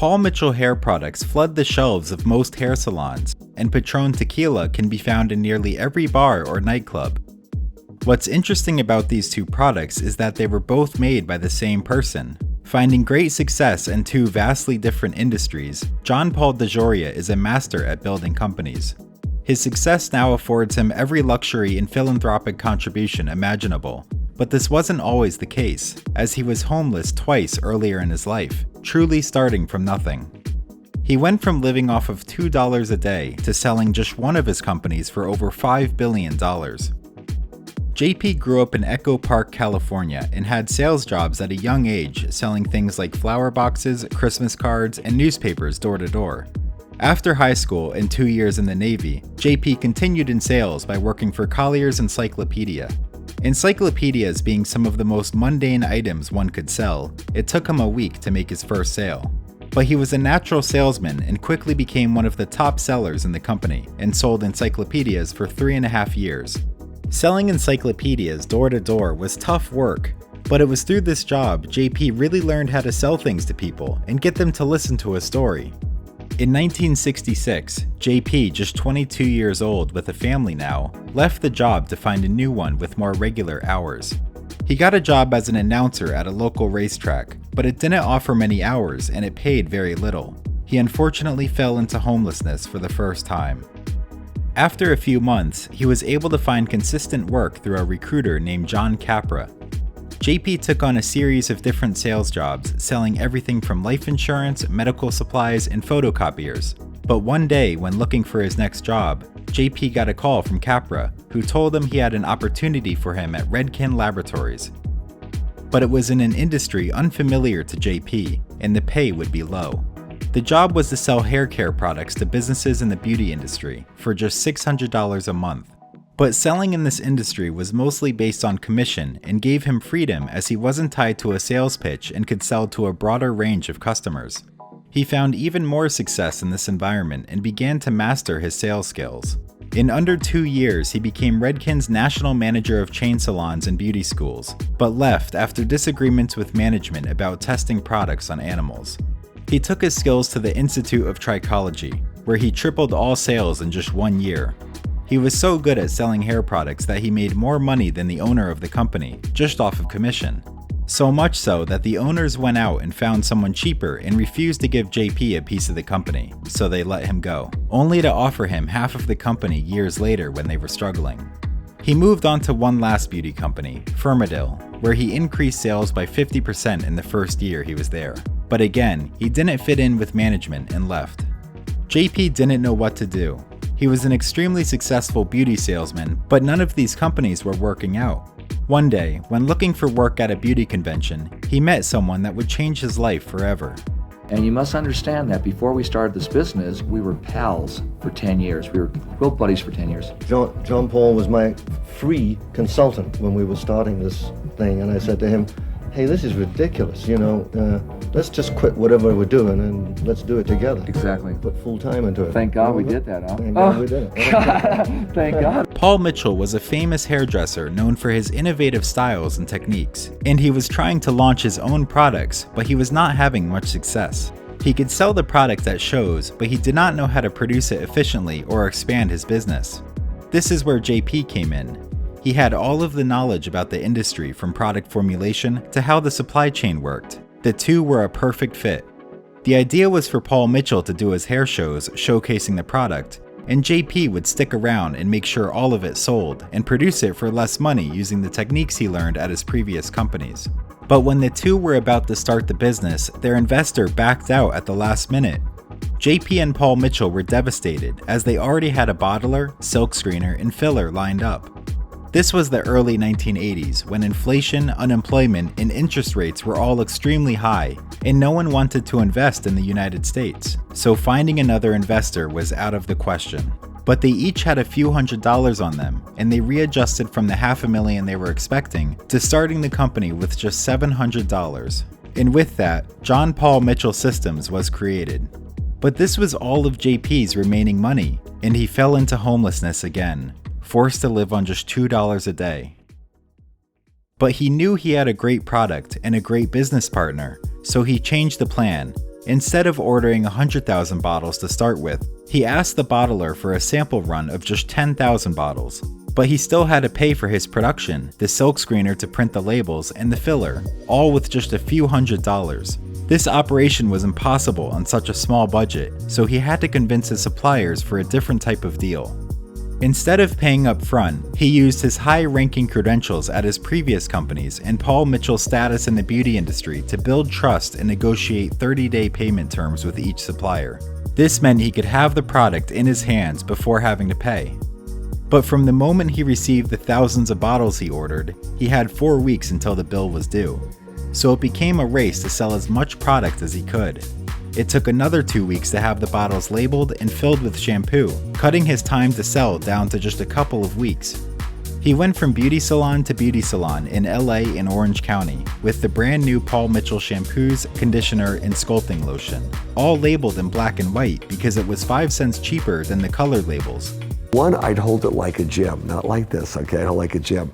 Paul Mitchell hair products flood the shelves of most hair salons, and Patron Tequila can be found in nearly every bar or nightclub. What's interesting about these two products is that they were both made by the same person. Finding great success in two vastly different industries, John Paul DeJoria is a master at building companies. His success now affords him every luxury and philanthropic contribution imaginable. But this wasn't always the case, as he was homeless twice earlier in his life, truly starting from nothing. He went from living off of $2 a day to selling just one of his companies for over $5 billion. JP grew up in Echo Park, California, and had sales jobs at a young age, selling things like flower boxes, Christmas cards, and newspapers door to door. After high school and 2 years in the Navy, JP continued in sales by working for Collier's Encyclopedia. Encyclopedias being some of the most mundane items one could sell, it took him a week to make his first sale. But he was a natural salesman and quickly became one of the top sellers in the company and sold encyclopedias for 3.5 years. Selling encyclopedias door to door was tough work, but it was through this job JP really learned how to sell things to people and get them to listen to a story. In 1966, JP, just 22 years old with a family now, left the job to find a new one with more regular hours. He got a job as an announcer at a local racetrack, but it didn't offer many hours and it paid very little. He unfortunately fell into homelessness for the first time. After a few months, he was able to find consistent work through a recruiter named John Capra. JP took on a series of different sales jobs, selling everything from life insurance, medical supplies, and photocopiers. But one day, when looking for his next job, JP got a call from Capra, who told him he had an opportunity for him at Redken Laboratories. But it was in an industry unfamiliar to JP, and the pay would be low. The job was to sell hair care products to businesses in the beauty industry for just $600 a month. But selling in this industry was mostly based on commission and gave him freedom as he wasn't tied to a sales pitch and could sell to a broader range of customers. He found even more success in this environment and began to master his sales skills. In under 2 years, he became Redken's national manager of chain salons and beauty schools, but left after disagreements with management about testing products on animals. He took his skills to the Institute of Trichology, where he tripled all sales in just 1 year. He was so good at selling hair products that he made more money than the owner of the company, just off of commission. So much so that the owners went out and found someone cheaper and refused to give JP a piece of the company, so they let him go, only to offer him half of the company years later when they were struggling. He moved on to one last beauty company, Firmadil, where he increased sales by 50% in the first year he was there. But again, he didn't fit in with management and left. JP didn't know what to do. He was an extremely successful beauty salesman, but none of these companies were working out. One day, when looking for work at a beauty convention, he met someone that would change his life forever. And you must understand that before we started this business, we were pals for 10 years. We were quilt buddies for 10 years. John Paul was my free consultant when we were starting this thing, and I said to him, hey, this is ridiculous, let's just quit whatever we're doing and let's do it together. Exactly. Put full time into it. Thank God we did that, huh? Thank God we did it. Thank God. Paul Mitchell was a famous hairdresser known for his innovative styles and techniques, and he was trying to launch his own products, but he was not having much success. He could sell the product at shows, but he did not know how to produce it efficiently or expand his business. This is where JP came in. He had all of the knowledge about the industry, from product formulation to how the supply chain worked. The two were a perfect fit. The idea was for Paul Mitchell to do his hair shows showcasing the product, and JP would stick around and make sure all of it sold and produce it for less money using the techniques he learned at his previous companies. But when the two were about to start the business, their investor backed out at the last minute. JP and Paul Mitchell were devastated as they already had a bottler, silk screener, and filler lined up. This was the early 1980s, when inflation, unemployment, and interest rates were all extremely high, and no one wanted to invest in the United States, so finding another investor was out of the question. But they each had a few $100s on them, and they readjusted from the $500,000 they were expecting to starting the company with just $700. And with that, John Paul Mitchell Systems was created. But this was all of JP's remaining money, and he fell into homelessness again, forced to live on just $2 a day. But he knew he had a great product and a great business partner, so he changed the plan. Instead of ordering 100,000 bottles to start with, he asked the bottler for a sample run of just 10,000 bottles. But he still had to pay for his production, the silk screener to print the labels, and the filler, all with just a few $100s. This operation was impossible on such a small budget, so he had to convince his suppliers for a different type of deal. Instead of paying up front, he used his high-ranking credentials at his previous companies and Paul Mitchell's status in the beauty industry to build trust and negotiate 30-day payment terms with each supplier. This meant he could have the product in his hands before having to pay. But from the moment he received the thousands of bottles he ordered, he had 4 weeks until the bill was due. So it became a race to sell as much product as he could. It took another 2 weeks to have the bottles labeled and filled with shampoo, cutting his time to sell down to just a couple of weeks. He went from beauty salon to beauty salon in LA and Orange County with the brand new Paul Mitchell shampoos, conditioner, and sculpting lotion, all labeled in black and white because it was 5 cents cheaper than the colored labels. One, I'd hold it like a gem, not like this, okay? I hold it like a gem.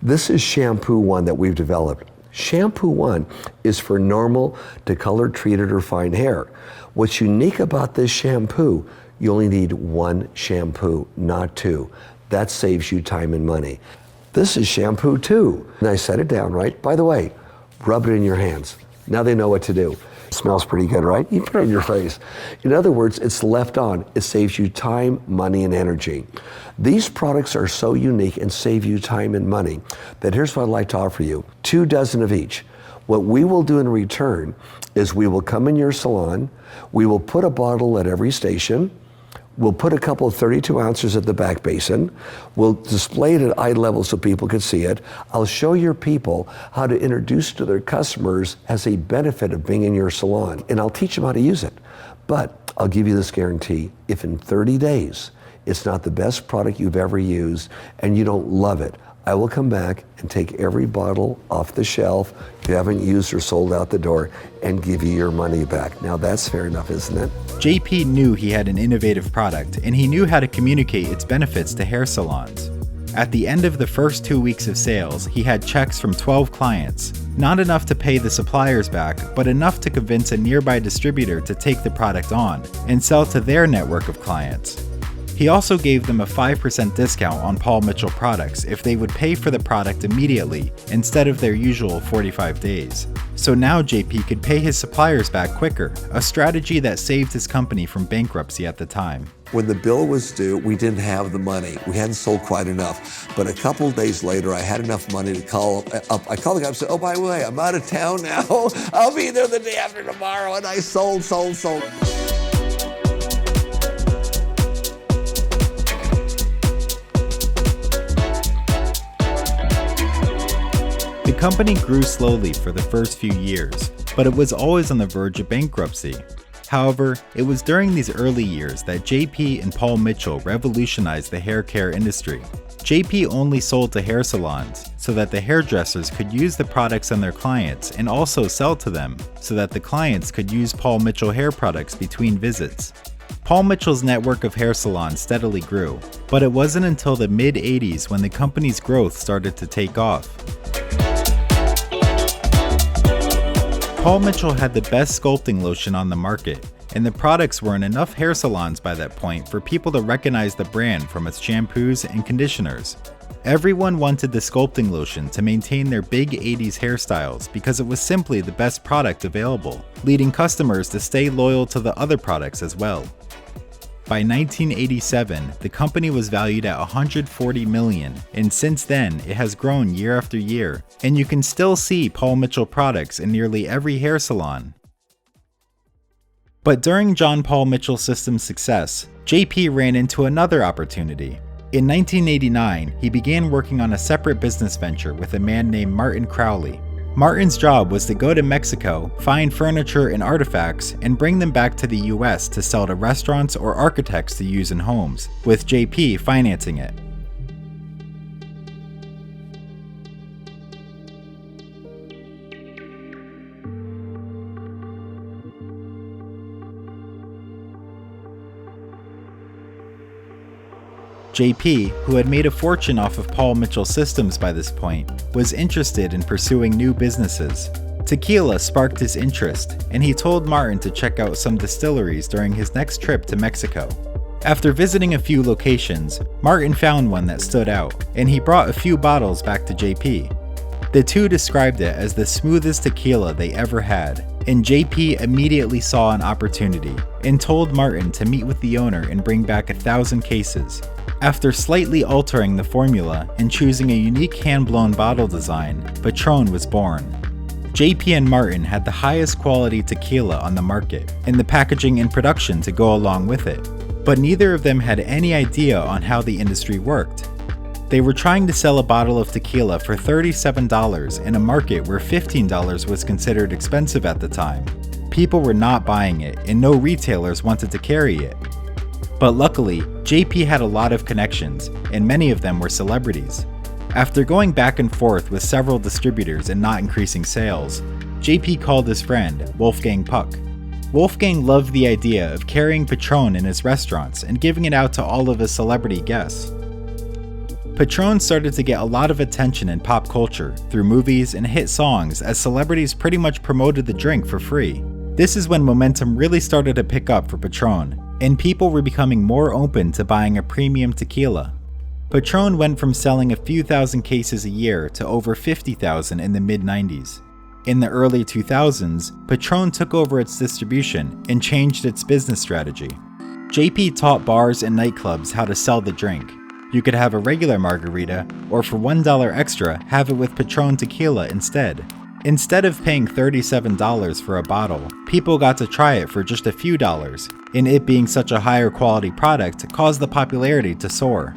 This is shampoo one that we've developed. Shampoo one is for normal to color treated or fine hair. What's unique about this shampoo, you only need one shampoo, not two. That saves you time and money. This is shampoo two. And I set it down, right? By the way, rub it in your hands. Now they know what to do. Smells pretty good, right? You put it on your face. In other words, it's left on. It saves you time, money, and energy. These products are so unique and save you time and money that here's what I'd like to offer you. 2 dozen of each. What we will do in return is we will come in your salon, we will put a bottle at every station, we'll put a couple of 32 ounces at the back basin. We'll display it at eye level so people can see it. I'll show your people how to introduce to their customers as a benefit of being in your salon. And I'll teach them how to use it. But I'll give you this guarantee. If in 30 days, it's not the best product you've ever used and you don't love it, I will come back and take every bottle off the shelf you haven't used or sold out the door and give you your money back. Now that's fair enough, isn't it? JP knew he had an innovative product, and he knew how to communicate its benefits to hair salons. At the end of the first 2 weeks of sales, he had checks from 12 clients. Not enough to pay the suppliers back, but enough to convince a nearby distributor to take the product on and sell to their network of clients. He also gave them a 5% discount on Paul Mitchell products if they would pay for the product immediately instead of their usual 45 days. So now JP could pay his suppliers back quicker, a strategy that saved his company from bankruptcy at the time. When the bill was due, we didn't have the money. We hadn't sold quite enough. But a couple of days later, I had enough money to call up. I called the guy and said, oh, by the way, I'm out of town now. I'll be there the day after tomorrow. And I sold. The company grew slowly for the first few years, but it was always on the verge of bankruptcy. However, it was during these early years that JP and Paul Mitchell revolutionized the hair care industry. JP only sold to hair salons so that the hairdressers could use the products on their clients and also sell to them so that the clients could use Paul Mitchell hair products between visits. Paul Mitchell's network of hair salons steadily grew, but it wasn't until the mid-80s when the company's growth started to take off. Paul Mitchell had the best sculpting lotion on the market, and the products were in enough hair salons by that point for people to recognize the brand from its shampoos and conditioners. Everyone wanted the sculpting lotion to maintain their big 80s hairstyles because it was simply the best product available, leading customers to stay loyal to the other products as well. By 1987, the company was valued at $140 million, and since then, it has grown year after year, and you can still see Paul Mitchell products in nearly every hair salon. But during John Paul Mitchell System's success, JP ran into another opportunity. In 1989, he began working on a separate business venture with a man named Martin Crowley. Martin's job was to go to Mexico, find furniture and artifacts, and bring them back to the US to sell to restaurants or architects to use in homes, with JP financing it. JP, who had made a fortune off of Paul Mitchell Systems by this point, was interested in pursuing new businesses. Tequila sparked his interest, and he told Martin to check out some distilleries during his next trip to Mexico. After visiting a few locations, Martin found one that stood out, and he brought a few bottles back to JP. The two described it as the smoothest tequila they ever had, and JP immediately saw an opportunity and told Martin to meet with the owner and bring back 1,000 cases. After slightly altering the formula and choosing a unique hand-blown bottle design, Patron was born. JP and Martin had the highest quality tequila on the market, and the packaging and production to go along with it, but neither of them had any idea on how the industry worked. They were trying to sell a bottle of tequila for $37 in a market where $15 was considered expensive at the time. People were not buying it, and no retailers wanted to carry it. But luckily, JP had a lot of connections, and many of them were celebrities. After going back and forth with several distributors and not increasing sales, JP called his friend, Wolfgang Puck. Wolfgang loved the idea of carrying Patron in his restaurants and giving it out to all of his celebrity guests. Patron started to get a lot of attention in pop culture through movies and hit songs as celebrities pretty much promoted the drink for free. This is when momentum really started to pick up for Patron, and people were becoming more open to buying a premium tequila. Patron went from selling a few thousand cases a year to over 50,000 in the mid-90s. In the early 2000s, Patron took over its distribution and changed its business strategy. JP taught bars and nightclubs how to sell the drink. You could have a regular margarita, or for $1 extra, have it with Patron tequila instead. Instead of paying $37 for a bottle, people got to try it for just a few dollars, and it being such a higher quality product caused the popularity to soar.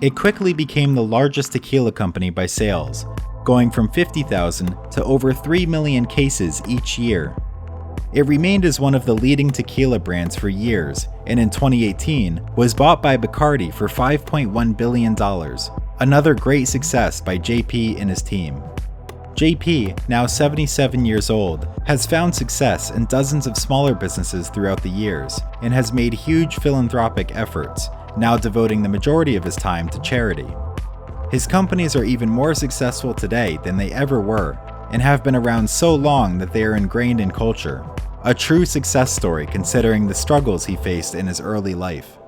It quickly became the largest tequila company by sales, going from 50,000 to over 3 million cases each year. It remained as one of the leading tequila brands for years, and in 2018 was bought by Bacardi for $5.1 billion, another great success by JP and his team. JP, now 77 years old, has found success in dozens of smaller businesses throughout the years, and has made huge philanthropic efforts, now devoting the majority of his time to charity. His companies are even more successful today than they ever were, and have been around so long that they are ingrained in culture. A true success story considering the struggles he faced in his early life.